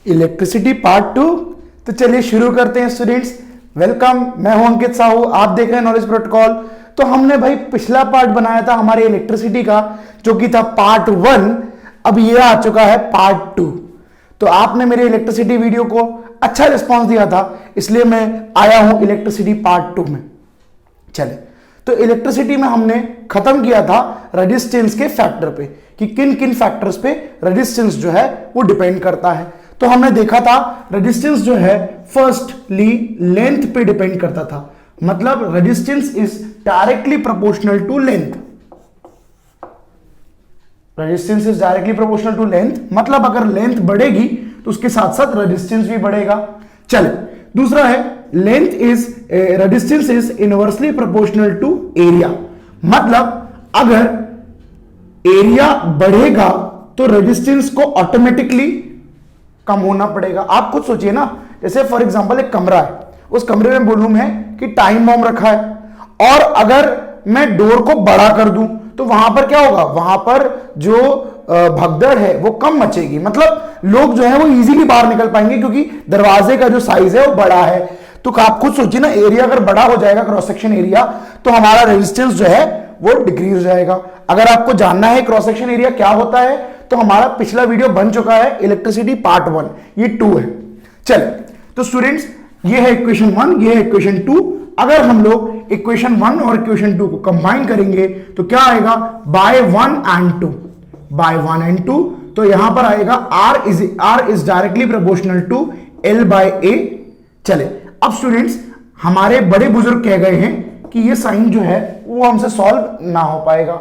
Electricity part 2। तो चलिए शुरू करते हैं स्टूडेंट्स। वेलकम, मैं हूं अंकित साहू, आप देख रहे हैं नॉलेज प्रोटोकॉल। तो हमने भाई पिछला पार्ट बनाया था हमारे इलेक्ट्रिसिटी का, जो कि था पार्ट 1। अब ये आ चुका है पार्ट 2। तो आपने मेरे इलेक्ट्रिसिटी वीडियो को अच्छा रिस्पॉन्स दिया था, इसलिए मैं आया हूं इलेक्ट्रिसिटी पार्ट 2 में। चले, तो इलेक्ट्रिसिटी में हमने खत्म किया था रेजिस्टेंस के फैक्टर पे, कि किन किन फैक्टर्स पे रेजिस्टेंस जो है वो डिपेंड करता है। तो हमने देखा था रेजिस्टेंस जो है फर्स्टली लेंथ पे डिपेंड करता था, मतलब resistance is directly proportional to length. Resistance is directly proportional to length, मतलब अगर लेंथ बढ़ेगी तो उसके साथ साथ रेजिस्टेंस भी बढ़ेगा। चले, दूसरा है resistance is inversely proportional to area, मतलब अगर एरिया बढ़ेगा तो रेजिस्टेंस को ऑटोमेटिकली कम होना पड़ेगा। आप खुद सोचिए ना, जैसे फॉर एग्जांपल एक कमरा है, उस कमरे में बोलूं है कि टाइम बॉम्ब रखा है, और अगर मैं डोर को बड़ा कर दूं तो वहां पर क्या होगा, वहां पर जो भगदड़ है वो कम मचेगी, मतलब लोग जो है वो इजीली बाहर निकल पाएंगे क्योंकि दरवाजे का जो साइज है वो बड़ा है। तो आप खुद सोचिए ना, एरिया अगर बड़ा हो जाएगा, क्रॉस सेक्शन एरिया, तो हमारा रेजिस्टेंस जो है वो डिक्रीज हो जाएगा। अगर आपको जानना है क्रॉस सेक्शन एरिया क्या होता है, तो हमारा पिछला वीडियो बन चुका है इलेक्ट्रिसिटी पार्ट 1, ये 2 है। चल, तो स्टूडेंट्स ये है इक्वेशन 1, ये है इक्वेशन 2। अगर हम लोग इक्वेशन 1 और इक्वेशन 2 को कंबाइन करेंगे तो क्या आएगा, बाय 1 एंड 2, बाय 1 एंड 2। तो यहां पर आएगा R is directly proportional to L by A। चले, अब स्टूडेंट्स हमारे बड़े बुजुर्ग कह गए हैं कि ये साइन जो है वो हमसे सॉल्व ना हो पाएगा,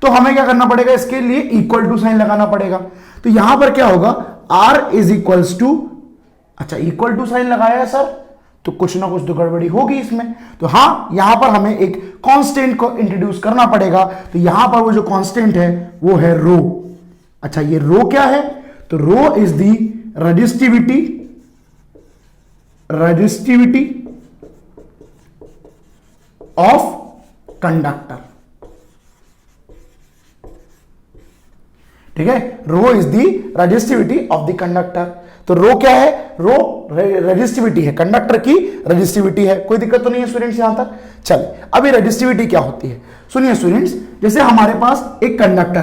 तो हमें क्या करना पड़ेगा, इसके लिए इक्वल टू साइन लगाना पड़ेगा। तो यहां पर क्या होगा, R इज इक्वल्स टू, अच्छा इक्वल टू साइन लगाया है सर, तो कुछ ना कुछ तो गड़बड़ी होगी इसमें। तो हाँ, यहां पर हमें एक कांस्टेंट को इंट्रोड्यूस करना पड़ेगा। तो यहां पर वो जो कांस्टेंट है वो है रो। अच्छा, ये रो क्या है, तो rho is the resistivity of conductor. ठीक है, rho is the resistivity of the conductor. तो रो क्या है, रो रेजिस्टिविटी है, कंडक्टर की रेजिस्टिविटी है। कोई दिक्कत तो नहीं है स्टूडेंट्स यहां तक। चलिए, अब ये रेजिस्टिविटी क्या होती है, सुनिए स्टूडेंट्स। जैसे हमारे पास एक कंडक्टर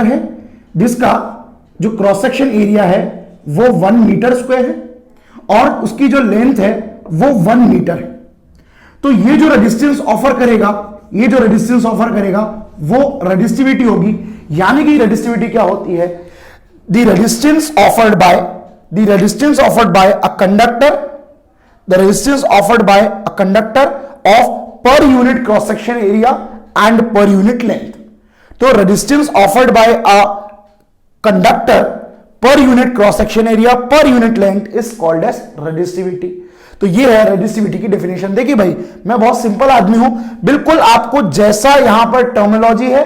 है जिसका जो क्रॉस सेक्शन एरिया है वो 1 मीटर स्क्वायर है, और उसकी जो लेंथ है वो 1 मीटर है। तो ये जो रेजिस्टेंस ऑफर करेगा वो रेजिस्टिविटी होगी। यानी कि रेजिस्टिविटी क्या होती है, the resistance offered by a conductor of per unit cross section area and per unit length. तो resistance offered by a conductor per unit cross section area per unit length is called as resistivity. तो ये है resistivity की definition. देखिए भाई, मैं बहुत simple आदमी हूं, बिल्कुल आपको जैसा यहां पर टर्मिनोलॉजी है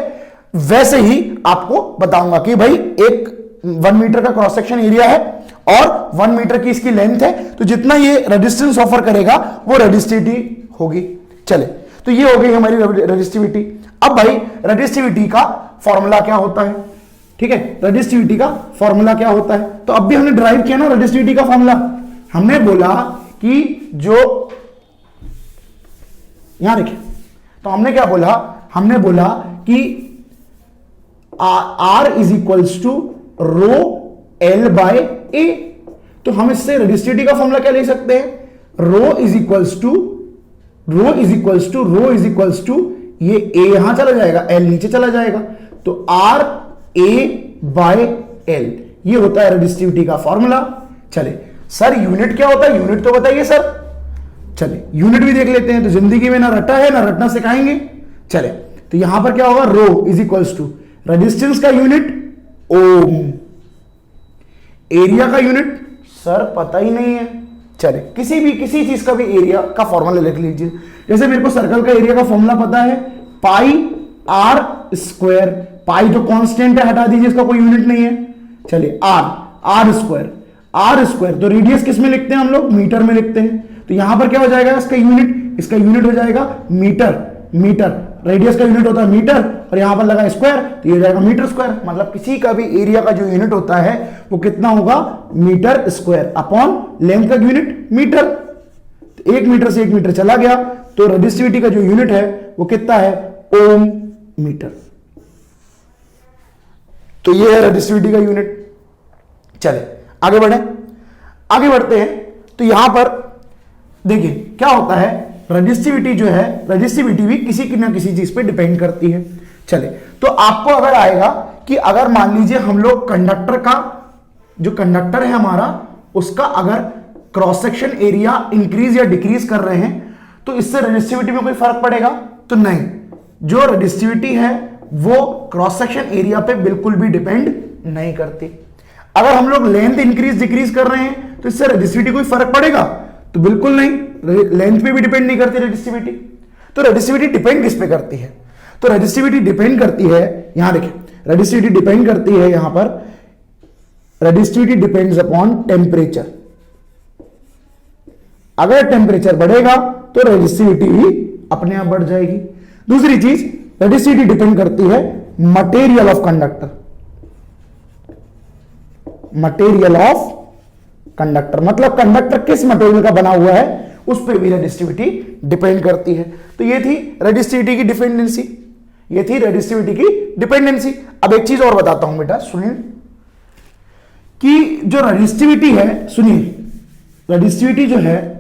वैसे ही आपको बताऊंगा कि भाई एक 1 मीटर का क्रॉस सेक्शन एरिया है और 1 मीटर की इसकी लेंथ है, तो जितना ये रेजिस्टेंस ऑफर करेगा वो रेजिस्टिविटी होगी। चले, तो ये हो गई हमारी रेजिस्टिविटी। अब भाई रेजिस्टिविटी का फॉर्मूला क्या होता है, ठीक है, रेजिस्टिविटी का फॉर्मूला क्या होता है, तो अब भी हमने ड्राइव किया ना रेजिस्टिविटी का फॉर्मूला। हमने बोला कि जो यहां देखिए, तो हमने क्या बोला, हमने बोला कि R is equals to rho L by A। तो हम इससे रेजिस्टिविटी का फॉर्मूला क्या ले सकते हैं, रो इज इक्वल्स टू ये A यहां चला जाएगा, L नीचे चला जाएगा, तो R A बाय L, ये होता है रेजिस्टिविटी का फॉर्मूला। चले सर, यूनिट क्या होता है, यूनिट तो बताइए सर। चले, यूनिट भी देख लेते हैं, तो जिंदगी में ना रटा है ना रटना सिखाएंगे। चले, तो यहां पर क्या होगा, रो इज इक्वल्स टू रेजिस्टेंस का यूनिट ओम, एरिया का यूनिट सर पता ही नहीं है। चले, किसी चीज का भी एरिया का फॉर्मूला लिख लीजिए। जैसे मेरे को सर्कल का एरिया का फॉर्मूला पता है, पाई R स्क्वायर, पाई जो कांस्टेंट है हटा दीजिए, इसका कोई यूनिट नहीं है। चलिए, R स्क्वायर, तो रेडियस किस में लिखते हैं हम लोग, मीटर में लिखते हैं। तो यहां पर क्या हो जाएगा, इसका यूनिट हो जाएगा मीटर। रेडियस का यूनिट होता है मीटर और यहां पर लगा स्क्वायर, तो ये हो जाएगा मीटर स्क्वायर। मतलब किसी का भी एरिया का जो यूनिट होता है वो कितना होगा, मीटर स्क्वायर अपॉन लेंथ का यूनिट मीटर। 1 मीटर से 1 मीटर चला गया तो रेडिस्टिविटी का जो यूनिट है वो कितना है, ओम मीटर। तो ये है रेडिस्टिविटी का यूनिट। चले आगे बढ़े, आगे बढ़ते हैं। तो यहां पर देखिए क्या होता है, रेजिस्टिविटी जो है, रेजिस्टिविटी भी किसी की ना किसी चीज पे डिपेंड करती है। चले तो आपको अगर आएगा कि अगर मान लीजिए हम लोग कंडक्टर का, जो कंडक्टर है हमारा, उसका अगर क्रॉस सेक्शन एरिया इंक्रीज या डिक्रीज कर रहे हैं तो इससे रेजिस्टिविटी में कोई फर्क पड़ेगा, तो नहीं। जो रेजिस्टिविटी है वो क्रॉस सेक्शन एरिया पे बिल्कुल भी डिपेंड नहीं करती। अगर हम लोग लेंथ इंक्रीज डिक्रीज कर रहे हैं तो इससे रेजिस्टिविटी कोई फर्क पड़ेगा, तो बिल्कुल नहीं। लेंथ पे भी डिपेंड नहीं करती रेजिस्टिविटी। तो रेजिस्टिविटी डिपेंड किस पे करती है, तो रेजिस्टिविटी डिपेंड करती है, यहां देखिए रेजिस्टिविटी डिपेंड करती है, यहां पर रेजिस्टिविटी डिपेंड्स अपॉन टेम्परेचर। अगर टेम्परेचर बढ़ेगा तो रेजिस्टिविटी भी अपने आप बढ़ जाएगी। दूसरी चीज, रेजिस्टिविटी डिपेंड करती है material of conductor, material of conductor, मतलब कंडक्टर किस मटेरियल का बना हुआ है उस पर भी रेजिस्टिविटी डिपेंड करती है। तो ये थी रेजिस्टिविटी की डिपेंडेंसी, ये थी रेजिस्टिविटी की डिपेंडेंसी। अब एक चीज और बताता हूं बेटा, सुनिए कि जो रेजिस्टिविटी है, सुनिए रेजिस्टिविटी जो है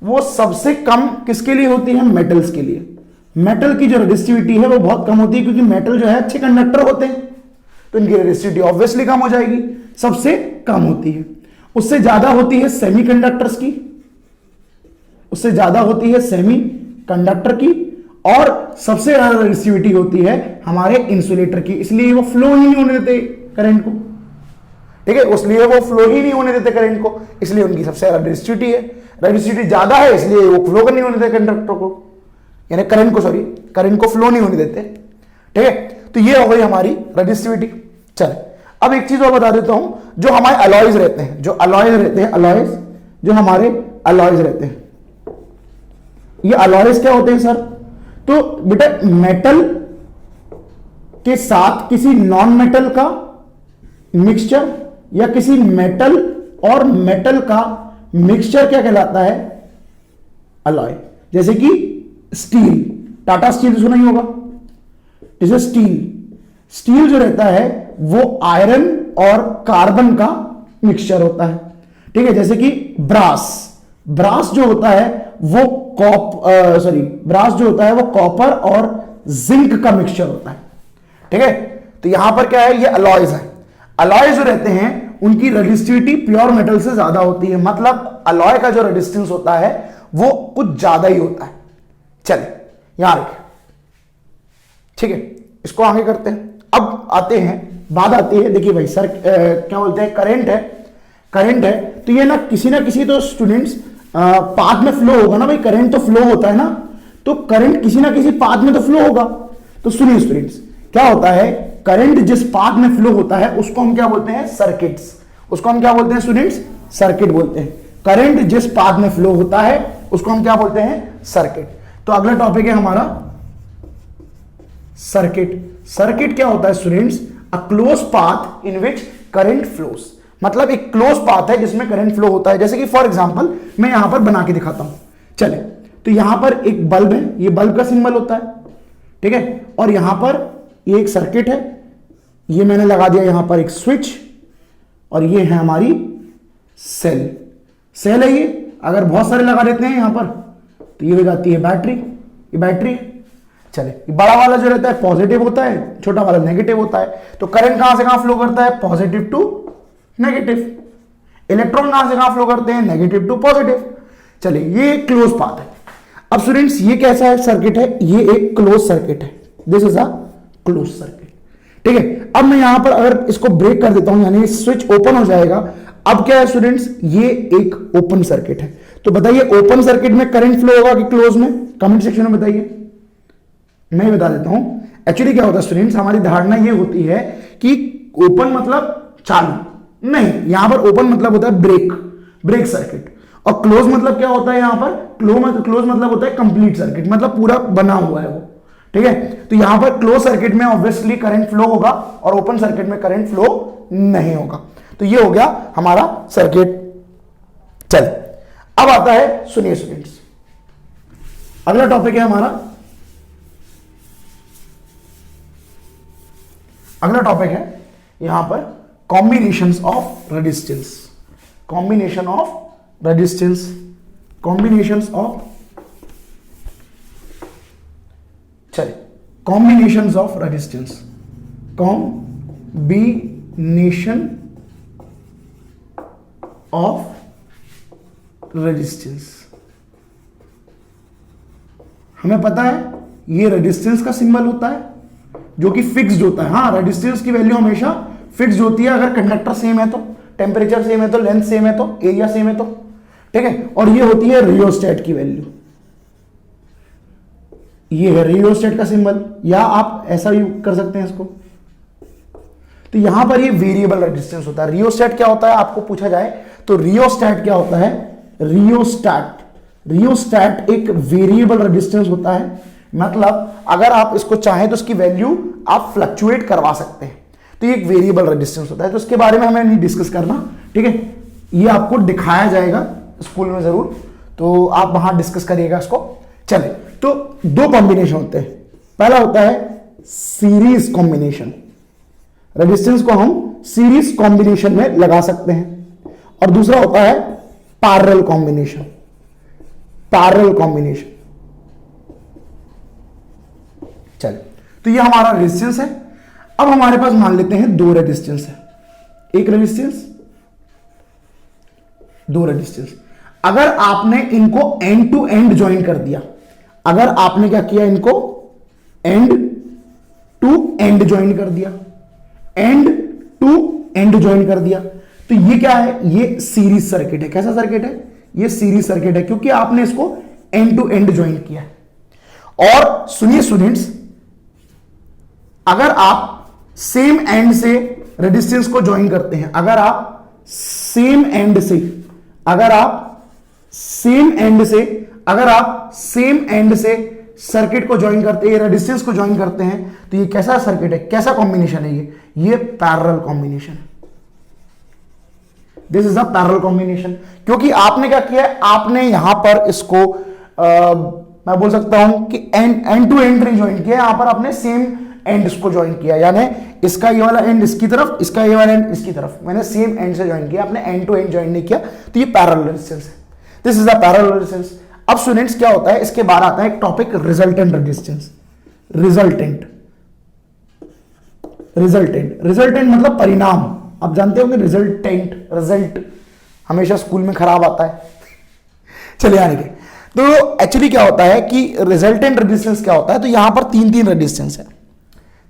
वो सबसे कम किसके लिए होती है, मेटल्स के लिए। मेटल की जो रेजिस्टिविटी है वो बहुत कम होती है, क्योंकि मेटल जो है अच्छे कंडक्टर होते हैं, तो इनकी रेजिस्टिविटी ऑब्वियसली कम हो जाएगी, सबसे कम होती है। उससे ज्यादा होती है सेमीकंडक्टर्स की, उससे ज्यादा होती है सेमी कंडक्टर की, और सबसे ज्यादा रेजिस्टिविटी होती है हमारे इंसुलेटर की, इसलिए वो फ्लो ही नहीं होने देते करंट को। ठीक है, इसलिए वो फ्लो ही नहीं होने देते करंट को, इसलिए उनकी सबसे ज्यादा रेजिस्टिविटी है। रेजिस्टिविटी ज्यादा है इसलिए वो फ्लो नहीं होने देते कंडक्टर को, यानी करंट को, सॉरी करंट को फ्लो नहीं होने देते। ठीक है, तो ये हो गई हमारी रेजिस्टिविटी। चले अब एक चीज और बता देता हूं, जो हमारे अलॉयज रहते हैं, जो अलॉयज रहते हैं, अलॉयज जो हमारे अलॉयज रहते हैं, ये अलॉयज क्या होते हैं सर, तो बेटा मेटल के साथ किसी नॉन मेटल का मिक्सचर या किसी मेटल और मेटल का मिक्सचर क्या कहलाता है, अलॉय। जैसे कि स्टील, टाटा स्टील सुना ही होगा, जैसे स्टील जो रहता है वो आयरन और कार्बन का मिक्सचर होता है। ठीक है, जैसे कि ब्रास जो होता है वो ब्रास जो होता है वो कॉपर और जिंक का मिक्सचर होता है। ठीक है, तो यहां पर क्या है, ये अलॉयज है। अलॉय जो रहते हैं उनकी रेजिस्टिविटी प्योर मेटल से ज्यादा होती है, मतलब अलॉय का जो रेजिस्टेंस होता है वो कुछ ज्यादा ही होता है। चलिए यहां रखिए, ठीक है, इसको आगे करते हैं। अब आते हैं, बात आती है, देखिए भाई सर क्या बोलते हैं, करंट है, तो ये ना किसी तो स्टूडेंट्स पाथ में फ्लो होगा ना भाई, करंट तो फ्लो होता है ना, तो करंट किसी ना किसी पाथ में तो फ्लो होगा। तो सुनिए स्टूडेंट्स, क्या होता है, करंट जिस पाथ में फ्लो होता है उसको हम क्या बोलते हैं, सर्किट्स। उसको हम क्या बोलते हैं स्टूडेंट्स, सर्किट बोलते हैं। करंट जिस पाथ में फ्लो होता है उसको हम क्या बोलते हैं, सर्किट। तो अगला टॉपिक है हमारा सर्किट। सर्किट क्या होता है students, a close path in which current flows, मतलब एक क्लोज पाथ है जिसमें करंट फ्लो होता है। जैसे कि फॉर एग्जांपल मैं यहां पर बना के दिखाता हूं, चले, तो यहां पर एक बल्ब है, ये बल्ब का सिंबल होता है, ठीक है, और यहां पर ये एक सर्किट है, ये मैंने लगा दिया यहां पर एक स्विच, और ये है हमारी सेल है। ये अगर बहुत सारे लगा देते हैं यहां पर तो ये हो जाती है बैटरी, ये बैटरी। चले, बड़ा वाला जो रहता है पॉजिटिव होता है, छोटा वाला नेगेटिव होता है। तो करंट कहां से कहां फ्लो करता है, पॉजिटिव टू नेगेटिव। इलेक्ट्रॉन कहां से कहां फ्लो करते हैं, नेगेटिव टू पॉजिटिव। चलिए, ये क्लोज पाथ है। अब स्टूडेंट्स ये कैसा है सर्किट है, ये एक क्लोज सर्किट है, this is a close circuit. ठीक है, अब मैं यहां पर अगर इसको ब्रेक कर देता हूं, यानी स्विच ओपन हो जाएगा। अब क्या है स्टूडेंट्स, ये एक ओपन सर्किट है। तो बताइए ओपन सर्किट में करंट फ्लो होगा कि क्लोज में, कमेंट सेक्शन में बताइए। मैं बता देता हूं, एक्चुअली क्या होता है स्टूडेंट्स, हमारी धारणा ये होती है कि ओपन मतलब चालू, नहीं, यहां पर ओपन मतलब होता है ब्रेक सर्किट, और क्लोज मतलब क्या होता है, यहां पर क्लोज मतलब होता है कंप्लीट सर्किट, मतलब पूरा बना हुआ है वो। ठीक है। तो यहां पर क्लोज सर्किट में ऑब्वियसली करंट फ्लो होगा और ओपन सर्किट में करंट फ्लो नहीं होगा। तो ये हो गया हमारा सर्किट। चल अब आता है, सुनिए स्टूडेंट्स, अगला टॉपिक है हमारा, अगला टॉपिक है यहां पर combinations of resistance, combination of resistance, combinations of, चलिए combinations of resistance, combination of resistance. हमें पता है ये रेजिस्टेंस का सिंबल होता है जो कि फिक्स्ड होता है। हाँ, रेजिस्टेंस की वैल्यू हमेशा फिक्स्ड होती है अगर कंडक्टर सेम है तो, टेम्परेचर सेम है तो, लेंथ सेम है तो, एरिया सेम है तो, ठीक है। और ये होती है रियोस्टेट की वैल्यू, ये है रियोस्टेट का सिंबल, या आप ऐसा भी कर सकते हैं इसको। तो यहां पर ये वेरिएबल रेजिस्टेंस होता है। रियोस्टेट क्या होता है आपको पूछा जाए तो रियोस्टेट क्या होता है, रियोस्टेट एक वेरिएबल रेजिस्टेंस होता है। मतलब अगर आप इसको चाहें तो इसकी वैल्यू आप फ्लक्चुएट करवा सकते हैं, तो ये एक वेरिएबल रेजिस्टेंस होता है। तो इसके बारे में हमें नहीं डिस्कस करना, ठीक है, ये आपको दिखाया जाएगा स्कूल में जरूर, तो आप वहां डिस्कस करिएगा इसको। चले, तो दो कॉम्बिनेशन होते हैं, पहला होता है सीरीज कॉम्बिनेशन, रेजिस्टेंस को हम सीरीज कॉम्बिनेशन में लगा सकते हैं, और दूसरा होता है पैरेलल कॉम्बिनेशन, पैरेलल कॉम्बिनेशन। चलिए, तो ये हमारा रेजिस्टेंस है। अब हमारे पास मान लेते हैं दो रेजिस्टेंस है, एक रेजिस्टेंस, दो रेजिस्टेंस। अगर आपने इनको एंड टू एंड ज्वाइन कर दिया, अगर आपने क्या किया, इनको एंड टू एंड ज्वाइन कर दिया, एंड टू एंड ज्वाइन कर दिया, तो ये क्या है, ये सीरीज सर्किट है। कैसा सर्किट है, ये सीरीज सर्किट है, क्योंकि आपने इसको एंड टू एंड ज्वाइन किया है। और सुनिए स्टूडेंट्स, अगर आप सेम एंड से रेजिस्टेंस को ज्वाइन करते हैं, अगर आप सेम एंड से, अगर आप सेम एंड से, अगर आप सेम एंड से सर्किट को ज्वाइन करते हैं, रेजिस्टेंस को ज्वाइन करते हैं, तो ये कैसा सर्किट है, कैसा कॉम्बिनेशन है, ये पैरेलल कॉम्बिनेशन है। This is a parallel combination, क्योंकि आपने क्या किया है, आपने यहां पर इसको मैं बोल सकता हूं कि एंड टू एंड नहीं ज्वाइन किया, यहां पर आपने सेम एंड इसको ज्वाइन किया, यानी इसका ये वाला एंड इसकी तरफ, इसका ये वाला एंड इसकी तरफ, मैंने सेम एंड से ज्वाइन किया, आपने एंड टू एंड ज्वाइन नहीं किया, तो ये पैरेलल रेजिस्टेंस है। This is a parallel resistance. अब स्टूडेंट्स क्या होता है, इसके बाद आता है एक topic resultant resistance. Resultant, resultant, resultant मतलब परिणाम। आप जानते होंगे रिजल्टेंट, रिजल्ट हमेशा स्कूल में खराब आता है। चलिए आने के, तो एक्चुअली क्या होता है कि रिजल्टेंट रेजिस्टेंस क्या होता है, तो यहां पर तीन रेजिस्टेंस है,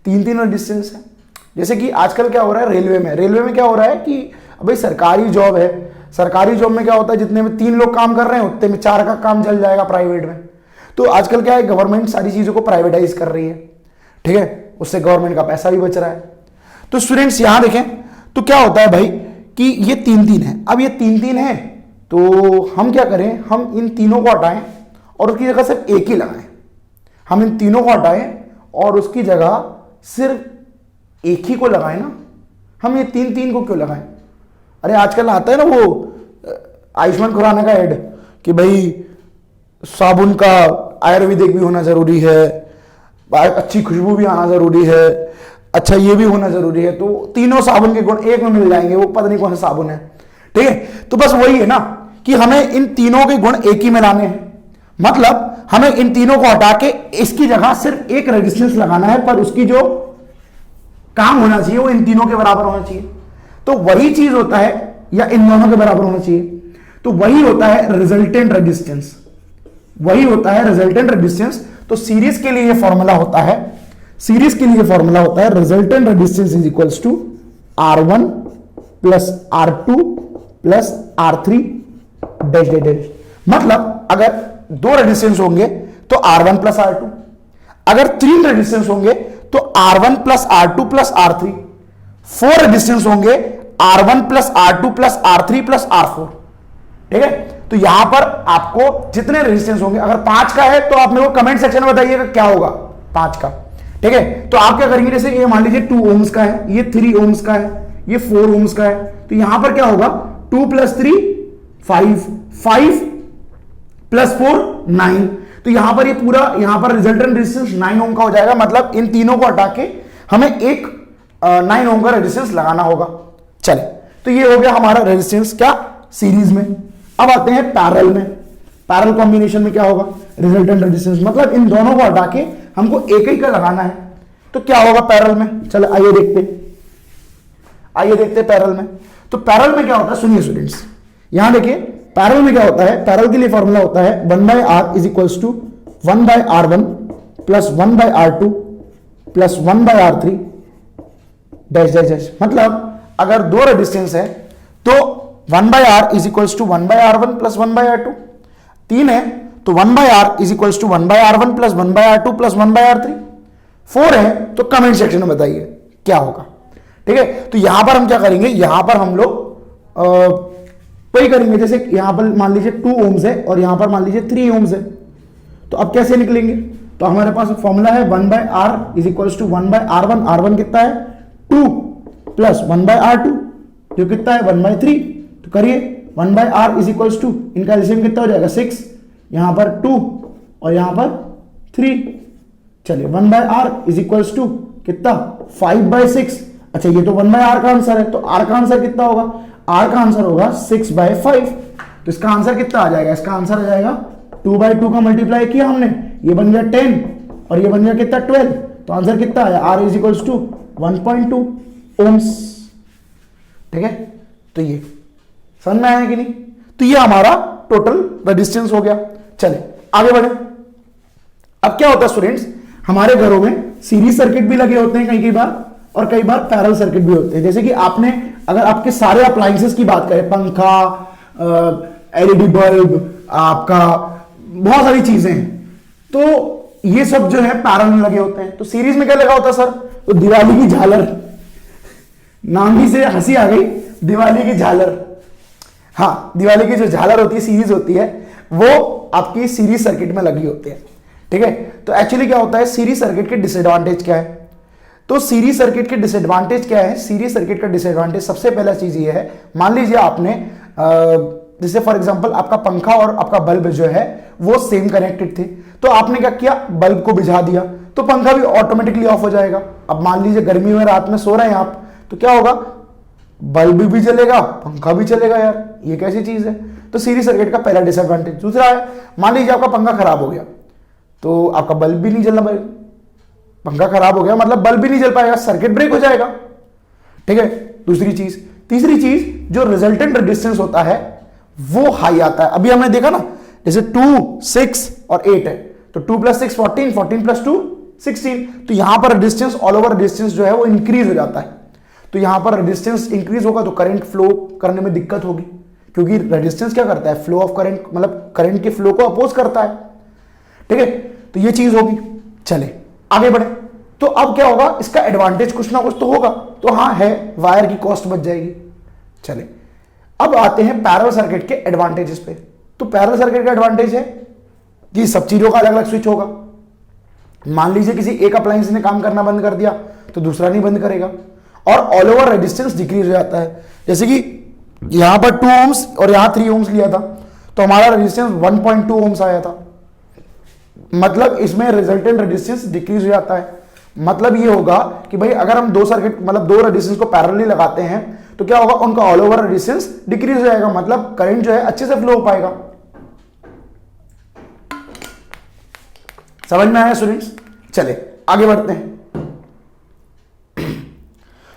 तीन रेजिस्टेंस है। जैसे कि आजकल क्या हो रहा है रेलवे में क्या हो रहा है कि भाई सरकारी जॉब है, सरकारी जॉब में क्या होता है, जितने में 3 लोग काम कर रहे हैं उतने में 4 का काम चल जाएगा प्राइवेट में। तो आजकल क्या है, गवर्नमेंट सारी चीजों को प्राइवेटाइज कर रही है, ठीक है, उससे गवर्नमेंट का पैसा भी बच रहा है। तो स्टूडेंट्स यहां देखें तो क्या होता है भाई कि ये 3 है। अब ये 3 है तो हम क्या करें, हम इन तीनों को हटाएं और उसकी जगह सिर्फ एक ही लगाएं। हम इन तीनों को हटाएं और उसकी जगह सिर्फ एक ही को लगाएं ना। हम ये 3 को क्यों लगाएं? अरे आजकल आता है ना वो आयुष्मान खुराना का ऐड कि भाई साबुन का आयुर्वेदिक भी होना जरूरी है, अच्छी खुशबू भी आना जरूरी है, अच्छा ये भी होना जरूरी है, तो तीनों साबुन के गुण एक में मिल जाएंगे, वो पता नहीं कौन सा साबुन है, ठीक है। तो बस वही है ना कि हमें इन तीनों के गुण एक ही में लाने हैं, मतलब हमें इन तीनों को हटा के इसकी जगह सिर्फ एक रेजिस्टेंस लगाना है, पर उसकी जो काम होना चाहिए वो इन तीनों के बराबर होना चाहिए। तो वही चीज होता है, या इन दोनों के बराबर होना चाहिए, तो वही होता है रिजल्टेंट रेजिस्टेंस, वही होता है रिजल्टेंट रेजिस्टेंस। तो सीरीज के लिए ये फॉर्मूला होता है, सीरीज के लिए फॉर्मूला होता है resultant resistance is equals to R1 plus R2 plus R3 dash dash dash. मतलब अगर 2 रेजिस्टेंस होंगे तो R1 प्लस R2, अगर 3 रेजिस्टेंस होंगे तो R1 plus R2 plus R3, 4 resistance होंगे R1 plus R2 plus R3 plus R4, ठीक है। तो यहां पर आपको जितने रेजिस्टेंस होंगे, अगर 5 का है तो आप मेरे को कमेंट सेक्शन में बताइएगा क्या होगा, 5 का। ठीक है, तो आप क्या करेंगे, जैसे ये मान लीजिए 2 ओम्स का है, ये 3 ओम्स का है, ये 4 ओम्स का है, तो यहां पर क्या होगा 2 + 3 5, 5 + 4 9, तो यहां पर ये पूरा यहां पर रिजल्टेंट रेजिस्टेंस 9 ओम का हो जाएगा। मतलब इन तीनों को हटा के हमें एक 9 ओम का रेजिस्टेंस लगाना होगा। चले, तो ये हो गया हमारा रेजिस्टेंस क्या सीरीज में। अब आते हैं पैरेलल में। पैरेलल कॉम्बिनेशन में क्या होगा, रिजल्टेंट रेजिस्टेंस, मतलब इन दोनों को हटा के हमको एक ही का लगाना है। तो क्या होगा पैरेलल में, चलो आइए देखते पैरेलल में। तो पैरेलल में क्या होता है, सुनिए स्टूडेंट्स, यहां देखिए पैरेलल में क्या होता है। पैरेलल के लिए फॉर्मूला होता है 1/r = 1/r1 + 1/r2 + 1/r3 dash dash dash. मतलब अगर दो रेजिस्टेंस है तो 1/r = 1/r1 + 1/r2, 3 है तो 1/r = 1/r1 + 1/r2 + 1/r3, 4 है तो कमेंट सेक्शन में बताइए क्या होगा। ठीक है, तो यहां पर हम क्या करेंगे, यहां पर हम लोग वही करेंगे, जैसे यहां पर मान लीजिए 2 ओम्स है और यहां पर मान लीजिए 3 ओम्स है, तो अब कैसे निकलेंगे, तो हमारे पास फॉर्मूला है 1/r = 1/r1, r1 कितना है 2 + 1/r2 जो कितना है 1/3, तो करिए 1/r = इनका एलसीएम कितना हो जाएगा 6, यहां पर 2 और यहां पर 3, चलिए 1/r = कितना 5/6। अच्छा ये तो 1/r का आंसर है, तो r का आंसर कितना होगा, r का आंसर होगा 6/5। तो इसका आंसर कितना आ जाएगा, इसका आंसर आ जाएगा 2/2 का मल्टीप्लाई किया हमने, ये बन गया 10 और ये बन गया कितना 12, तो आंसर कितना आया r = 1.2 ओम्स। ठीक है, तो ये समझ में आया कि नहीं, तो ये हमारा टोटल रेजिस्टेंस हो गया। चले आगे बढ़े। अब क्या होता है स्टूडेंट्स, हमारे घरों में सीरीज सर्किट भी लगे होते हैं कई बार, और कई बार पैरेलल सर्किट भी होते हैं। जैसे कि आपने अगर आपके सारे अप्लायंसेस की बात करें, पंखा, एलईडी बल्ब, आपका बहुत सारी चीजें हैं, तो ये सब जो है पैरेलल में लगे होते हैं। तो सीरीज में क्या लगा होता है सर, तो दिवाली की झालर, नाम ही से हंसी आ गई, दिवाली की झालर। हाँ, दिवाली की जो झालर होती है, सीरीज होती है, वो आपकी सीरीज सर्किट में लगी होती है। ठीक है, तो एक्चुअली क्या होता है, सीरीज सर्किट के डिसएडवांटेज क्या है, तो सीरीज सर्किट के डिसएडवांटेज क्या है, सीरीज सर्किट का डिसएडवांटेज सबसे पहला चीज ये है, मान लीजिए आपने जैसे फॉर एग्जांपल आपका पंखा और आपका बल्ब जो है वो सेम कनेक्टेड थे, तो आपने क्या किया, बल्ब को बुझा दिया तो पंखा भी ऑटोमेटिकली ऑफ हो जाएगा। अब मान लीजिए गर्मी में रात में सो रहे हैं आप, तो क्या होगा, बल्ब भी चलेगा पंखा भी चलेगा। यार ये कैसी चीज है, तो सीरीज सर्किट का पहला डिसएडवांटेज। दूसरा है, मान लीजिए आपका पंखा खराब हो गया तो आपका बल्ब भी नहीं जलना पड़ेगा, पंखा खराब हो गया मतलब बल्ब भी नहीं जल पाएगा, सर्किट ब्रेक हो जाएगा। ठीक है, दूसरी चीज। तीसरी चीज, जो रिजल्टेंट रेजिस्टेंस होता है वो हाई आता है। अभी हमने देखा ना, जैसे 2, 6 और 8 है, तो 2 + 6 14, 14 + 2 16, तो यहां पर रेजिस्टेंस, ऑल ओवर रेजिस्टेंस जो है वो इंक्रीज हो जाता है। तो यहां पर रेजिस्टेंस इंक्रीज होगा तो करंट फ्लो करने में दिक्कत होगी, क्योंकि रेजिस्टेंस क्या करता है, फ्लो ऑफ करंट, मतलब करंट के फ्लो को अपोज करता है। ठीक है, तो ये चीज होगी। चले आगे बढ़े, तो अब क्या होगा, इसका एडवांटेज कुछ ना कुछ तो होगा, तो हाँ है, वायर की कॉस्ट बच जाएगी। चले अब आते हैं पैरेलल सर्किट के एडवांटेजेस पे। तो पैरेलल सर्किट का एडवांटेज है कि सब चीजों का अलग अलग स्विच होगा। मान लीजिए किसी एक अप्लायंस ने काम करना बंद कर दिया तो दूसरा नहीं बंद करेगा, और ऑल ओवर रेजिस्टेंस डिक्रीज हो जाता है। जैसे कि यहां पर 2 ओम्स और यहां 3 ओम्स लिया था, तो हमारा रेजिस्टेंस 1.2 ओम्स आया था, मतलब इसमें रिजल्टेंट रेजिस्टेंस डिक्रीज हो जाता है। मतलब ये होगा कि भाई अगर हम दो सर्किट, मतलब दो रेजिस्टेंस को पैरेलली लगाते हैं तो क्या होगा, उनका ऑल ओवर रेजिस्टेंस डिक्रीज हो जाएगा, मतलब करंट जो है अच्छे से फ्लो हो पाएगा। समझ में आया स्टूडेंट्स? चले आगे बढ़ते हैं।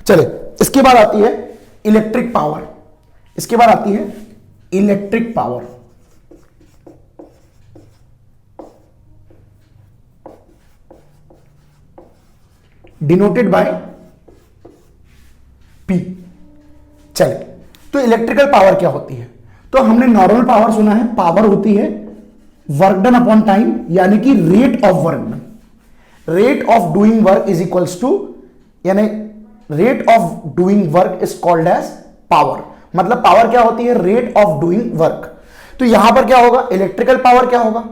चले, इसके बाद आती है इलेक्ट्रिक पावर। इसके बाद आती है electric power. Denoted by P। चले, तो इलेक्ट्रिकल पावर क्या होती है, तो हमने नॉर्मल पावर सुना है, पावर होती है वर्क डन अपॉन टाइम, यानी कि rate of work done. Rate of doing work is equals to, यानी rate of doing work is called as power. मतलब पावर क्या होती है, रेट ऑफ डूइंग वर्क। तो यहां पर क्या होगा, इलेक्ट्रिकल पावर क्या होगा,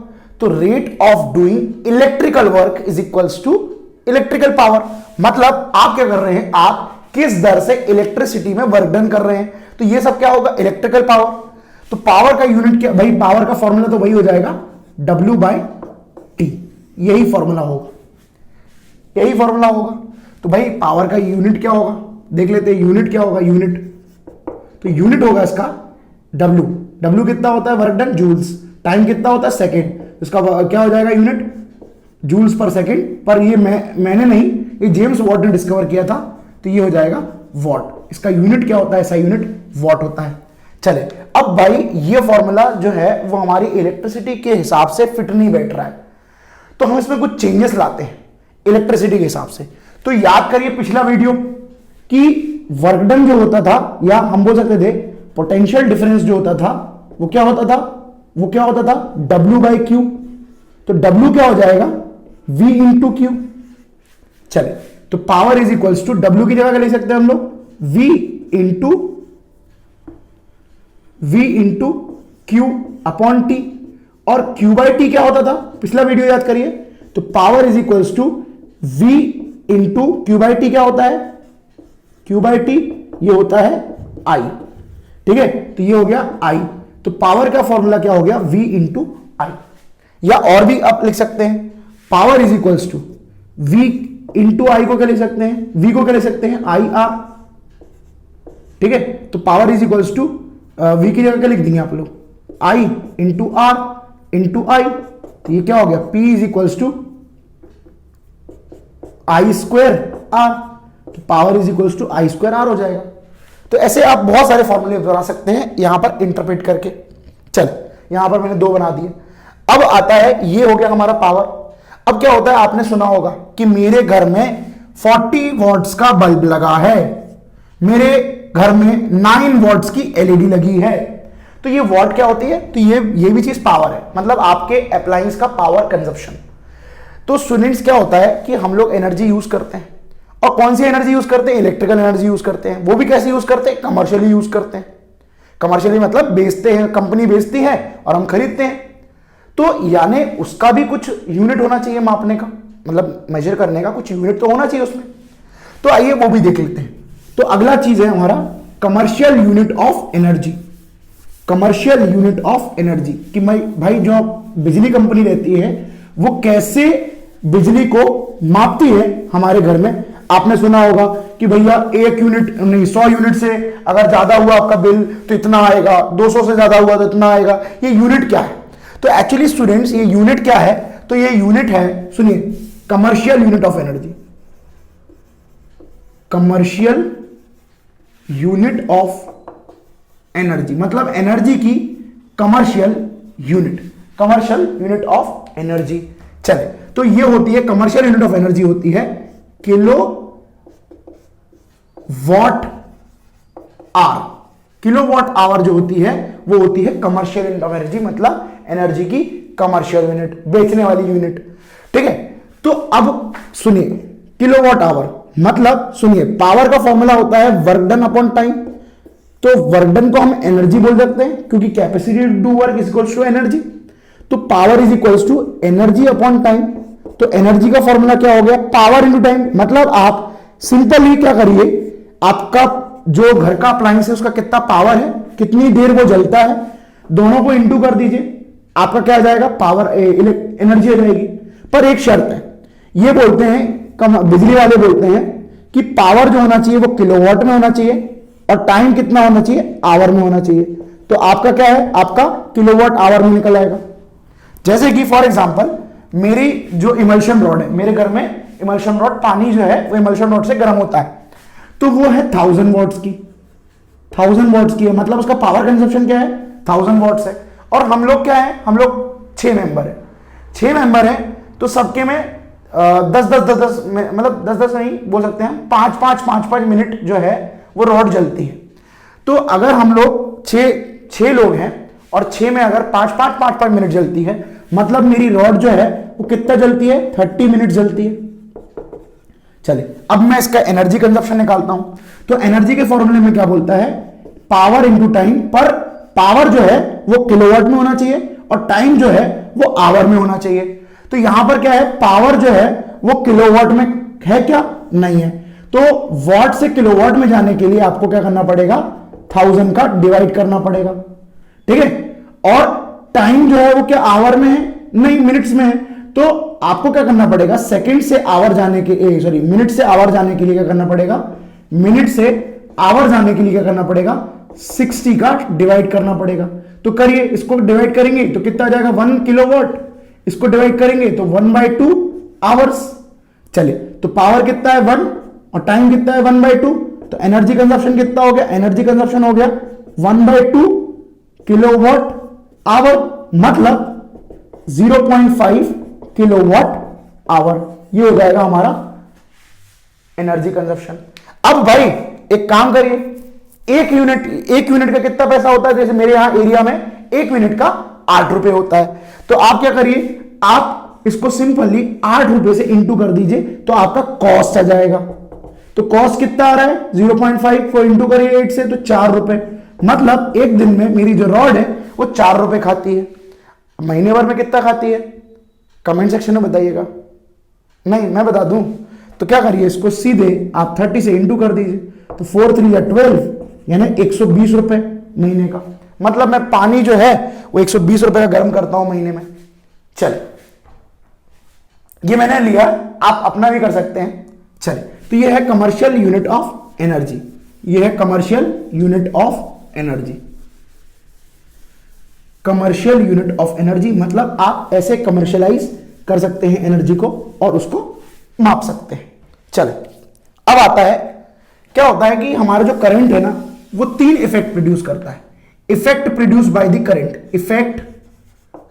तो rate of doing electrical work is equals to electrical power. मतलब आप क्या कर रहे हैं, आप किस दर से इलेक्ट्रिसिटी में वर्क डन कर रहे हैं, तो ये सब क्या होगा, इलेक्ट्रिकल पावर। तो पावर का यूनिट क्या भाई, पावर का फॉर्मूला तो वही हो जाएगा W/T, यही फॉर्मूला होगा, यही फॉर्मूला होगा। तो भाई पावर का यूनिट क्या होगा, देख लेते हैं यूनिट क्या होगा, यूनिट तो यूनिट होगा इसका W। W कितना होता है, वर्क डन जूल्स, टाइम कितना होता है सेकेंड, इसका क्या हो जाएगा यूनिट जूल्स पर सेकेंड। पर ये मैंने नहीं, ये जेम्स वॉट ने डिस्कवर किया था, तो ये हो जाएगा वॉट। इसका यूनिट क्या होता है, ऐसा यूनिट वॉट होता है। चले अब भाई ये फॉर्मूला जो है वो हमारी इलेक्ट्रिसिटी के हिसाब से फिट नहीं बैठ रहा है, तो हम इसमें कुछ चेंजेस लाते हैं इलेक्ट्रिसिटी के हिसाब से। तो याद करिए पिछला वीडियो कि वर्क डन जो होता था, या हम बोल सकते थे पोटेंशियल डिफरेंस जो होता था, वो क्या होता था, वो क्या होता था W/Q। तो W क्या हो जाएगा, V इंटू क्यू। चले तो power is equals to W की जगह क्या लिख सकते हैं हम लोग, V into Q upon T. और Q/T क्या होता था, पिछला वीडियो याद करिए, तो power is equals to V into Q/T क्या होता है, Q/T ये होता है I, ठीक है। तो ये हो गया I, तो पावर का फॉर्मूला क्या हो गया, V इंटू I। या और भी आप लिख सकते हैं, power is equals to V into I को क्या लिख सकते हैं, V को क्या लिख सकते हैं IR, ठीक है। तो power is equals to V की जगह क्या लिख देंगे आप लोग, I into R into I। तो ये क्या हो गया, P is equals to I² R। तो power is equals to I² R हो जाएगा। तो ऐसे आप बहुत सारे फॉर्मूले बना सकते हैं यहां पर इंटरप्रेट करके। चल यहां पर मैंने 2 बना दिए। अब आता है, ये हो गया हमारा पावर। अब क्या होता है, आपने सुना होगा कि मेरे घर में 40 वॉट्स का बल्ब लगा है, मेरे घर में 9 वॉट्स की एलईडी लगी है। तो ये वॉट क्या होती है, तो ये भी चीज पावर है, मतलब आपके अप्लायंस का पावर कंजप्शन। तो स्टूडेंट्स क्या होता है कि हम लोग एनर्जी यूज करते हैं, और कौन सी एनर्जी यूज करते हैं, इलेक्ट्रिकल एनर्जी यूज करते हैं। वो भी कैसे यूज करते हैं, कमर्शियली यूज करते हैं। कमर्शियली मतलब बेचते हैं, कंपनी बेचती है और हम खरीदते हैं। तो यानी उसका भी कुछ यूनिट होना चाहिए मापने का, मतलब मेजर करने का कुछ यूनिट तो होना चाहिए उसमें। तो आइए वो भी देख लेते हैं। तो अगला चीज है हमारा commercial unit of energy. Commercial unit of energy कि भाई जो बिजली कंपनी रहती है वो कैसे बिजली को मापती है हमारे घर में। आपने सुना होगा कि भैया 1 यूनिट नहीं 100 यूनिट से अगर ज्यादा हुआ आपका बिल तो इतना आएगा, 200 से ज्यादा हुआ तो इतना आएगा। ये यूनिट क्या है, तो एक्चुअली स्टूडेंट्स ये यूनिट क्या है, तो ये यूनिट है, सुनिए, commercial unit of energy. Commercial unit of energy मतलब एनर्जी की commercial unit, commercial unit of energy. चले तो ये होती है कमर्शियल यूनिट ऑफ एनर्जी होती है kilowatt hour. Kilowatt hour जो होती है वो होती है कमर्शियल यूनिट ऑफ एनर्जी, मतलब एनर्जी की कमर्शियल यूनिट, बेचने वाली यूनिट, ठीक है। तो अब सुनिए, किलो वॉट आवर मतलब सुनिए, पावर का फॉर्मूला होता है वर्क डन अपॉन टाइम। तो वर्क डन को हम एनर्जी बोल सकते हैं क्योंकि capacity to do work is equals to energy. तो power is equals to energy upon time. तो एनर्जी का फॉर्मूला क्या हो गया, पावर इंटू टाइम। मतलब आप सिंपली क्या करिए, आपका जो घर का अप्लायंस है उसका कितना पावर है, कितनी देर वो जलता है, दोनों को इंटू कर दीजिए, आपका क्या आ जाएगा, पावर एनर्जी आ जाएगी। पर एक शर्त है, ये बोलते हैं बिजली वाले बोलते हैं कि पावर जो होना चाहिए वो किलोवाट में होना चाहिए और टाइम कितना होना चाहिए, आवर में होना चाहिए। तो आपका क्या है, आपका किलोवाट आवर में निकल आएगा। जैसे कि फॉर एग्जांपल मेरी जो इमल्शन रॉड है, मेरे घर में इमल्शन रॉड, पानी जो है वो इमल्शन रॉड से गर्म होता है, तो वो है 1000 वॉट्स की, 1000 वॉट्स की है, मतलब उसका पावर कंजप्शन क्या है, 1000 वॉट्स है। और हम लोग क्या है, हम लोग 6 मेंबर है, 6 मेंबर है, तो सबके में 10 मतलब 10 नहीं बोल सकते हैं, 5 मिनट जो है वो रॉड जलती है। तो अगर हम लोग 6 लोग हैं और 6 में अगर 5 मिनट जलती है, मतलब मेरी रॉड जो है वो कितना जलती है, 30 मिनट जलती है। चलिए अब मैं इसका एनर्जी कंजप्शन निकालता हूं। तो एनर्जी के फॉर्मूले में क्या बोलता है, पावर इंटू टाइम। पर पावर जो है वो किलोवाट में होना चाहिए और टाइम जो है वो आवर में होना चाहिए। तो यहां पर क्या है, पावर जो है वो किलोवाट में है क्या, नहीं है। तो वॉट से किलोवाट में जाने के लिए आपको क्या करना पड़ेगा, 1000 का डिवाइड करना पड़ेगा, ठीक है। और टाइम जो है वो क्या आवर में है, नहीं मिनट्स में है। तो आपको क्या करना पड़ेगा, सेकंड से आवर जाने के सॉरी मिनट से आवर जाने के लिए क्या करना पड़ेगा, मिनट से आवर जाने के लिए क्या करना पड़ेगा, 60 का डिवाइड करना पड़ेगा। तो करिए, इसको डिवाइड करेंगे तो कितना आ जाएगा 1 किलोवाट, इसको डिवाइड करेंगे तो 1/2 आवर्स। चलिए, तो पावर कितना है 1 और टाइम कितना है 1/2, तो एनर्जी कंजप्शन कितना हो गया, एनर्जी कंजप्शन हो गया 1/2 किलोवाट आवर, मतलब 0.5 किलोवाट आवर। ये हो जाएगा हमारा एनर्जी कंजप्शन। अब भाई एक काम करिए, एक यूनिट का कितना पैसा होता है, जैसे मेरे यहां एरिया में 1 मिनट का 8 रुपए होता है। तो आप क्या करिए, आप इसको सिंपली 8 रुपए से इंटू कर दीजिए तो आपका कॉस्ट आ जाएगा। तो कॉस्ट कितना आ रहा है 0.5 को इंटू करिए 8 से तो 4 रुपए, मतलब एक दिन में मेरी जो रॉड है वो 4 रुपए खाती है। महीने भर में कितना खाती है, कमेंट सेक्शन में बताइएगा। नहीं मैं बता दूं, तो क्या करिए, इसको सीधे आप 30 से इंटू कर दीजिए तो 4 3 12 यानी 120 रुपए महीने का। मतलब मैं पानी जो है वो 120 रुपए का गर्म करता हूं महीने में। चल, ये मैंने लिया, आप अपना भी कर सकते हैं। चले, तो ये है कमर्शियल यूनिट ऑफ एनर्जी, ये है commercial unit of energy. Commercial unit of energy मतलब आप ऐसे कमर्शियलाइज कर सकते हैं एनर्जी को और उसको माप सकते हैं। चले, अब आता है, क्या होता है कि हमारा जो करंट है ना वो 3 इफेक्ट प्रोड्यूस करता है। Effect produce by the current, effect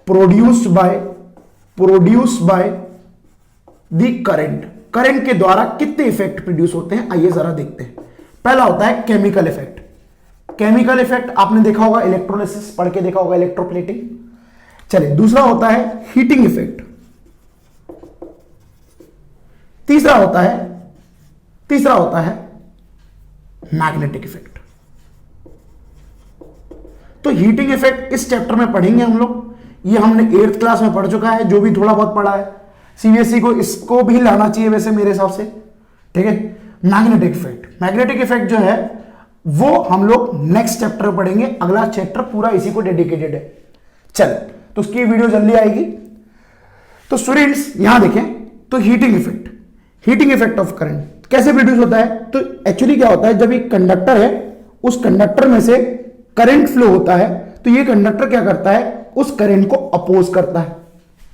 produced by the current. Current के द्वारा कितने इफेक्ट प्रोड्यूस होते हैं, आइए जरा देखते हैं। पहला होता है केमिकल इफेक्ट। केमिकल इफेक्ट आपने देखा होगा, इलेक्ट्रोलिसिस पढ़ के देखा होगा, इलेक्ट्रोप्लेटिंग। चलिए, दूसरा होता है हीटिंग इफेक्ट। तीसरा होता है मैग्नेटिक इफेक्ट। तो हीटिंग इफेक्ट इस चैप्टर में पढ़ेंगे हम लोग, ये हमने 8th क्लास में पढ़ चुका है, जो भी थोड़ा बहुत पढ़ा है। सीबीएसई को इसको भी लाना चाहिए वैसे मेरे हिसाब से, ठीक है। मैग्नेटिक इफेक्ट जो है वो हम लोग नेक्स्ट चैप्टर में पढ़ेंगे, अगला चैप्टर पूरा इसी को डेडिकेटेड है। चल, तो उसकी वीडियो जल्दी आएगी। तो स्टूडेंट्स यहां देखें, तो हीटिंग इफेक्ट ऑफ करंट कैसे प्रोड्यूस होता है। तो एक्चुअली क्या होता है, जब एक कंडक्टर है, उस कंडक्टर में से करंट फ्लो होता है, तो ये कंडक्टर क्या करता है, उस करंट को अपोज करता है।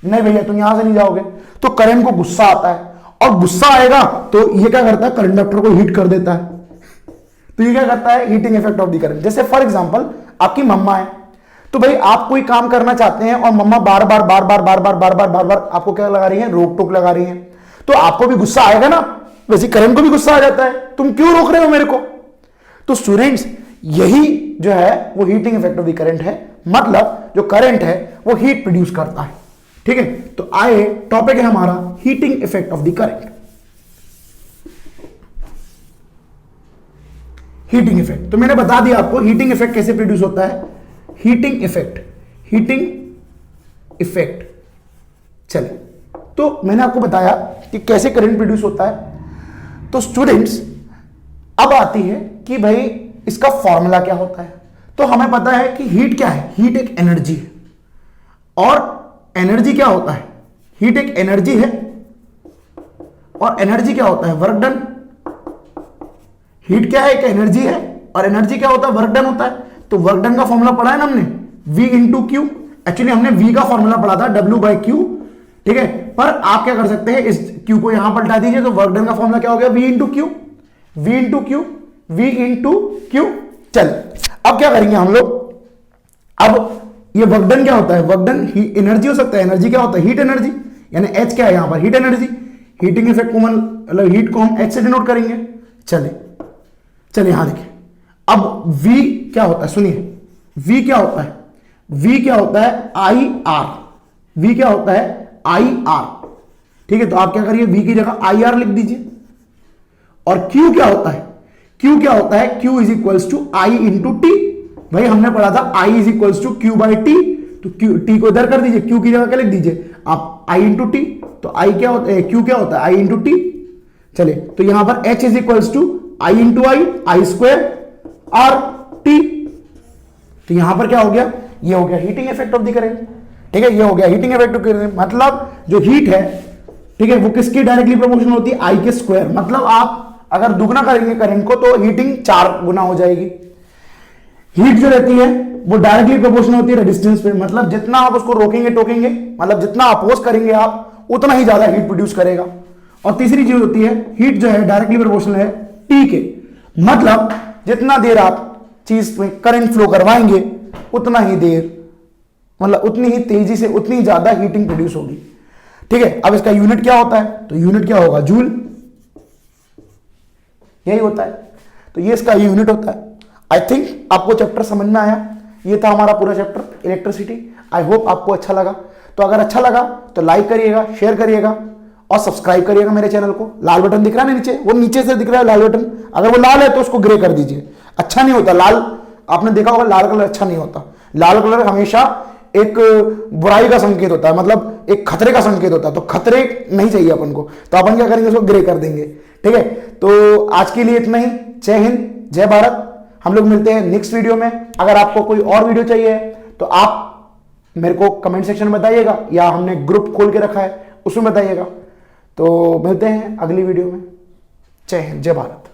नहीं भैया तुम यहां से नहीं जाओगे, तो करंट को गुस्सा आता है, और गुस्सा आएगा तो ये क्या करता है, कंडक्टर को हीट कर देता है। तो ये क्या करता है, heating effect of the current. जैसे फॉर एग्जांपल आपकी मम्मा है, तो भाई आप कोई काम करना चाहते हैं और मम्मा बार बार आपको क्या लगा रही है, रोक टोक लगा रही है, तो आपको भी गुस्सा आएगा ना, वैसे करंट को भी गुस्सा आ जाता है, तुम क्यों रोक रहे हो मेरे को। तो स्टूडेंट्स यही जो है वो heating effect of the current है, मतलब जो करंट है वो हीट प्रोड्यूस करता है, ठीक है। तो आए टॉपिक है हमारा heating effect of the current. Heating effect, तो मैंने बता दिया आपको हीटिंग इफेक्ट कैसे प्रोड्यूस होता है। हीटिंग इफेक्ट चले, तो मैंने आपको बताया कि कैसे करंट प्रोड्यूस होता है। तो स्टूडेंट्स अब आती है कि भाई इसका फॉर्मूला क्या होता है। तो हमें पता है कि हीट क्या है, हीट एक एनर्जी है, और एनर्जी क्या होता है, हीट एक एनर्जी है, और एनर्जी क्या होता है, वर्क डन। हीट क्या है, एक एनर्जी है, और एनर्जी क्या होता है, वर्क डन होता है। तो वर्क डन का फॉर्मूला पढ़ा है ना हमने, V इंटू क्यू। एक्चुअली हमने V का फॉर्मूला पढ़ा था W/Q, ठीक है। पर आप क्या कर सकते हैं, इस Q को यहां पलटा दीजिए, तो वर्क डन का फॉर्मूला क्या हो गया, V इंटू क्यू। चल, अब क्या करेंगे हम लोग, अब ये वर्क डन क्या होता है, वर्क डन एनर्जी हो सकता है, एनर्जी क्या होता है, हीट एनर्जी, यानी H क्या है यहां पर, हीट एनर्जी। हीटिंग इफेक्ट को मतलब हीट को हम H से डिनोट करेंगे। चलिए यहां देखिए, अब V क्या होता है, सुनिए, V क्या होता है, V क्या होता है IR, V क्या होता है IR, ठीक है। तो आप क्या करिए, V की जगह IR लिख दीजिए। और Q क्या होता है, Q क्या होता है, Q is equals to I into T. भाई हमने पढ़ा था I is equals to Q by T, तो क्यू टी को इधर कर दीजिए, क्यू की जगह क्या लिख दीजिए आप आई इंटू टी। तो आई क्या होता है, क्यू क्या होता है, आई इंटू टी। चलिए तो यहां पर H is equals to I into I square R T. तो यहां पर क्या हो गया, ये हो गया heating effect of the current. ठीक है, ये हो गया हीटिंग इफेक्ट ऑफ करंट, मतलब जो हीट है, ठीक है, वो किसकी डायरेक्टली प्रोपोर्शनल होती है, आई के स्क्वायर। मतलब आप अगर दुगना करेंगे करंट को तो हीटिंग 4 गुना हो जाएगी। हीट जो रहती है वो डायरेक्टली प्रोपोर्शनल होती है रेजिस्टेंस पे, मतलब जितना आप उसको रोकेंगे टोकेंगे, मतलब जितना अपोज करेंगे आप उतना ही ज्यादा हीट प्रोड्यूस करेगा। और तीसरी चीज होती है, हीट जो है डायरेक्टली प्रोपोर्शनल है टी के, मतलब जितना देर आप चीज में करंट फ्लो करवाएंगे उतना ही देर, मतलब उतनी ही तेजी से उतनी ज्यादा हीटिंग प्रोड्यूस होगी। ठीक है, अब इसका यूनिट क्या होता है, तो यूनिट क्या होगा, जूल, यही होता है। तो ये इसका यूनिट होता है। आई थिंक आपको चैप्टर समझ में आया। ये था हमारा पूरा चैप्टर इलेक्ट्रिसिटी। आई होप आपको अच्छा लगा। तो अगर अच्छा लगा तो लाइक करिएगा, शेयर करिएगा और सब्सक्राइब करिएगा मेरे चैनल को। लाल बटन दिख रहा है ना नीचे, वो नीचे से दिख रहा है लाल बटन, अगर वो लाल है तो उसको ग्रे कर दीजिए। अच्छा नहीं होता लाल, आपने देखा होगा लाल कलर अच्छा नहीं होता। लाल कलर हमेशा एक बुराई का संकेत होता है, मतलब एक खतरे का संकेत होता है। तो खतरे नहीं चाहिए अपन को, तो अपन क्या करेंगे, उसको ग्रे कर देंगे। ठीक है, तो आज के लिए इतना ही। जय हिंद, जय भारत। हम लोग मिलते हैं नेक्स्ट वीडियो में। अगर आपको कोई और वीडियो चाहिए तो आप मेरे को कमेंट सेक्शन में बताइएगा, या हमने ग्रुप खोल के रखा है उसमें बताइएगा। तो मिलते हैं अगली वीडियो में। जय हिंद, जय भारत।